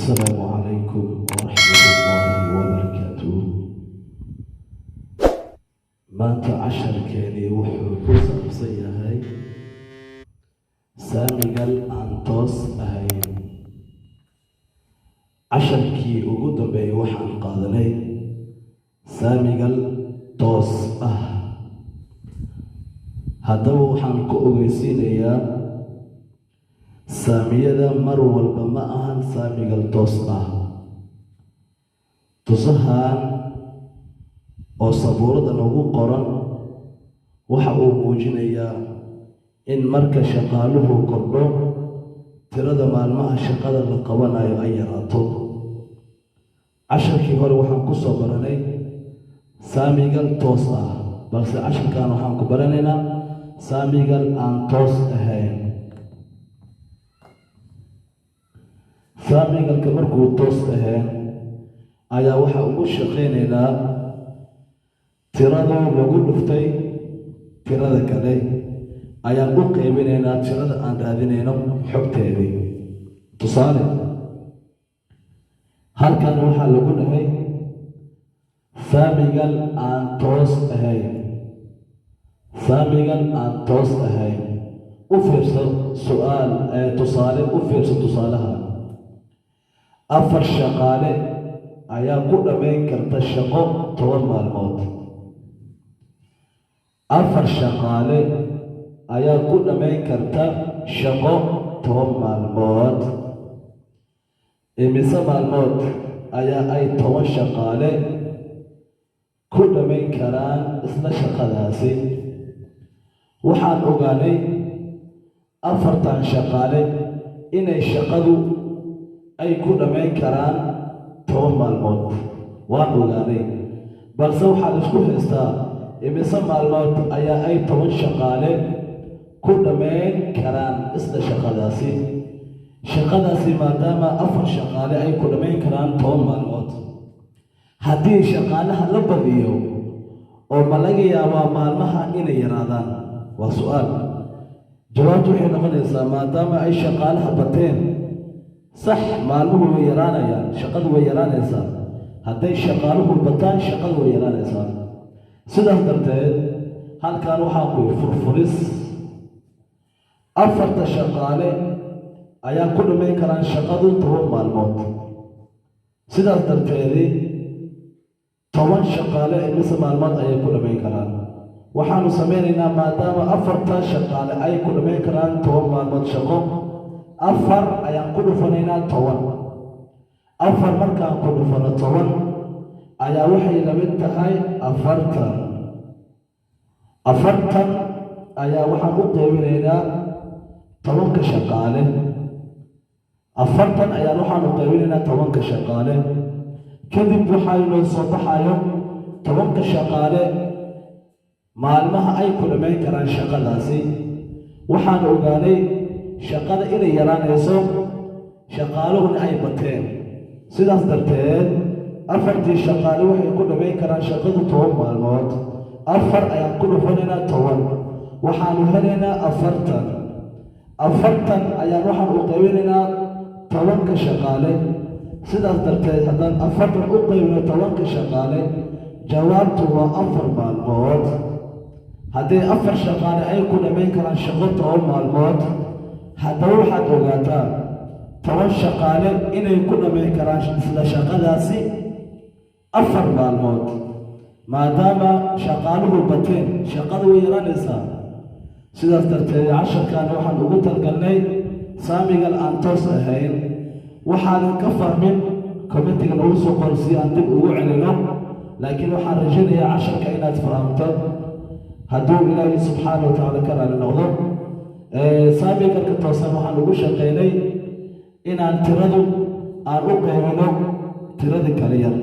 السلام عليكم ورحمة الله وبركاته. maanta casharkeeni wuxuu ku saabsan yahay saamigal aan toos ahayn. casharkii ugu dambeeyay waxaan qaadanay saamigal toos ah. haddaba waxaan ku ogeysiinayaa saamiyada mar walba ma ahan saamigal toos ah. tusahaan oo sabuurada lagu qoran waxa uu muujinayaa in marka shaqaaluhu kordho tirada maalmaha shaqada la qabanayo ay yaraato. casharkii hore waxaan ku soo baranay saamigal toos ah, balse casharkan waxaan ku baranaynaa saamigal aan toos ahayn. saamigalka markuu toos ahayn ayaa waxa ugu shaqaynaynaa tiradoo lagu dhuftay tirada kale ayaan u qaybinaynaa tirada aan raadinayno xogteedii. tusaale, halkan waxaa lagu dhahay saamigal aan toos ahayn. saamigal aan toos ahayn. u fiirso tusaale u fiirso tusaalaha. 4 shaqaale ayaa ku dhammayn karta shaqo 10 maalmood. 4 shaqaale ayaa ku dhammayn karta shaqo 10 maalmood. imise maalmood ayaa ay 10 shaqaale ku dhammayn karaan isla shaqadaasi? waxaan ogaanay 4 shaqaale inay shaqadu ay ku dhammayn karaan 10 maalmood. waan ogaanay, balse waxaad isku haystaa imise maalmood ayaa ay 10 shaqaale ku dhammayn karaan isla shaqadaasi. shaqadaasi maadaama 4 shaqaale ay ku dhammayn karaan 10 maalmood, haddii shaqaalaha la badiyo oo ma laga yaabaa maalmaha inay yaraadaan? waa su-aal. jawaabtu waxay noqonaysaa maadaama ay shaqaalaha bateen, sax, maalmuhu way yaraanayaan, shaqadu way yaraanaysaa. hadday shaqaaluhu bataan shaqadu way yaraanaysaa. sidaas darteed halkan waxaa ku furfuris 4 shaqaale ayaa ku dhammayn karaan shaqadu 10 maalmood. sidaas darteedii 10 shaqaale imise maalmood ayay ku dhammayn karaan? waxaanu samaynaynaa maadaama 4 shaqaale ay ku dhammayn karaan 10 maalmood shaqo, 4 ayaan ku dhufanaynaa 10. 4 markaan ku dhufano 10 ayaa waxay la mid tahay 40. 40 ayaa waxaan u qaybinaynaa 10 shaqaale. 40 ayaan waxaan u qaybinaynaa 10 shaqaale. kadib waxaa inoo soo baxayo 10 shaqaale maalmaha ay ku dhammayn karaan shaqadaasi. waxaan ogaanay shaqada inay yaraanayso, shaqaaluhuna ay bateen. sidaas darteed 4 shaqaale waxay ku dhammayn karaan shaqadu 10 maalmood. 4 ayaan ku dhufanaynaa 10, waxaanu helaynaa 40. 40 ayaan waxaan u qaybinaynaa 10 shaqaale. sidaas darteed haddaan 40 u qaybino 10 shaqaale, jawaabtu waa 4 maalmood. haddii 4 shaqaale ay ku dhammayn karaan shaqo 10 maalmood, haddaba waxaad ogaataa 10 shaqaale inay ku dhammayn karaan isla shaqadaasi 4 maalmood. maadaama shaqaaluhu bateen, shaqadu way yaraanaysaa. sidaas darteed casharkan waxaan ugu talgalnay saamigal aan toos ahayn. waxaanan ka fahmin komitiga nagu soo qor si aan dib ugu celino, laakiin waxaan rajaynayaa casharka inaad fahamto hadduu ilaahay subxaana wa tacaala ka raali noqdo. saamigalka toosan waxaan ugu shaqaynay inaan tiradu aan u qaybino tiradii kale yar,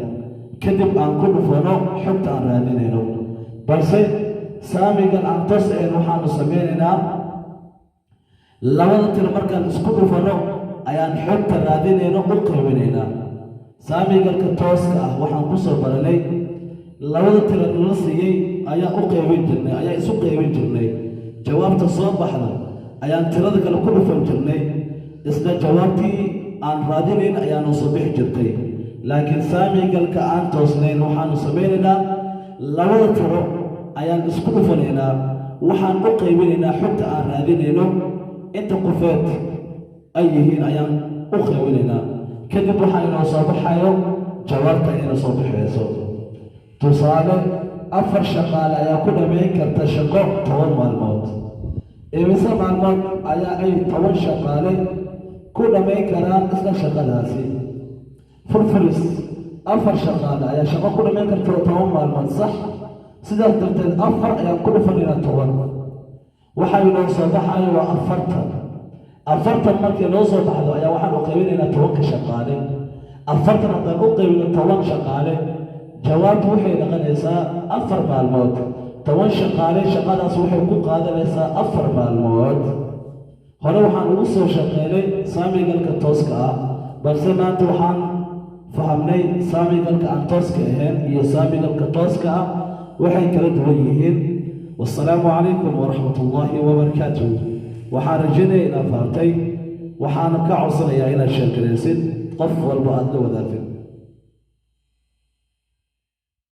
kadib aan ku dhufano xogta aan raadinayno. balse saamigal aan toos ahayn waxaanu samaynaynaa 2 tiro markaan isku dhufano ayaan xogta raadinayno u qaybinaynaa. saamigalka tooska ah waxaan ku soo baranay 2 tiro nala siiyey ayaa isu qaybin jirnay. jawaabta soo baxda ayaan tirada kale ku dhufan jirnay. isla jawaabtii aan raadinayn ayaanu soo bixi jirtay laakiin saamigalka aan toosnayn waxaanu samaynaynaa labada tiro ayaan isku dhufanaynaa waxaan u qaybinaynaa xogta aan raadinayno inta qofeed ay yihiin ayaan u qaybinaynaa kadib waxaa inoo soo baxayo jawaabta ina soo bixayso tusaale 4 shaqaale ayaa ku dhammayn karta shaqo 10 maalmood imise maalmood ayaa ay 10 shaqaale ku dhammayn karaan isla shaqadaasi furfuris 4 shaqaale ayaa shaqo ku dhammayn karta 10 maalmood sax sidaas darteed 4 ayaan ku dhufanaynaa 10 waxaa inoo soo baxayo waa 40 markii noo soo baxdo ayaa waxaan u qaybinaynaa 10 shaqaale 40 haddaan u qaybino 10 shaqaale jawaabtu waxay noqonaysaa 4 maalmood 10 shaqaale shaqadaas waxay ku qaadanaysaa 4 maalmood hore waxaan ugu soo shaqeynay saamigalka tooska ah balse maanta waxaan fahamnay saamigalka aan tooska ahayn iyo saamigalka tooska ah waxay kala duwan yihiin والسلام عليكم ورحمة الله وبركاته waxaan rajaynaya inaad fahamtay waxaana ka codsanayaa inaad sheekaraysid qof walba aad la wadaagtid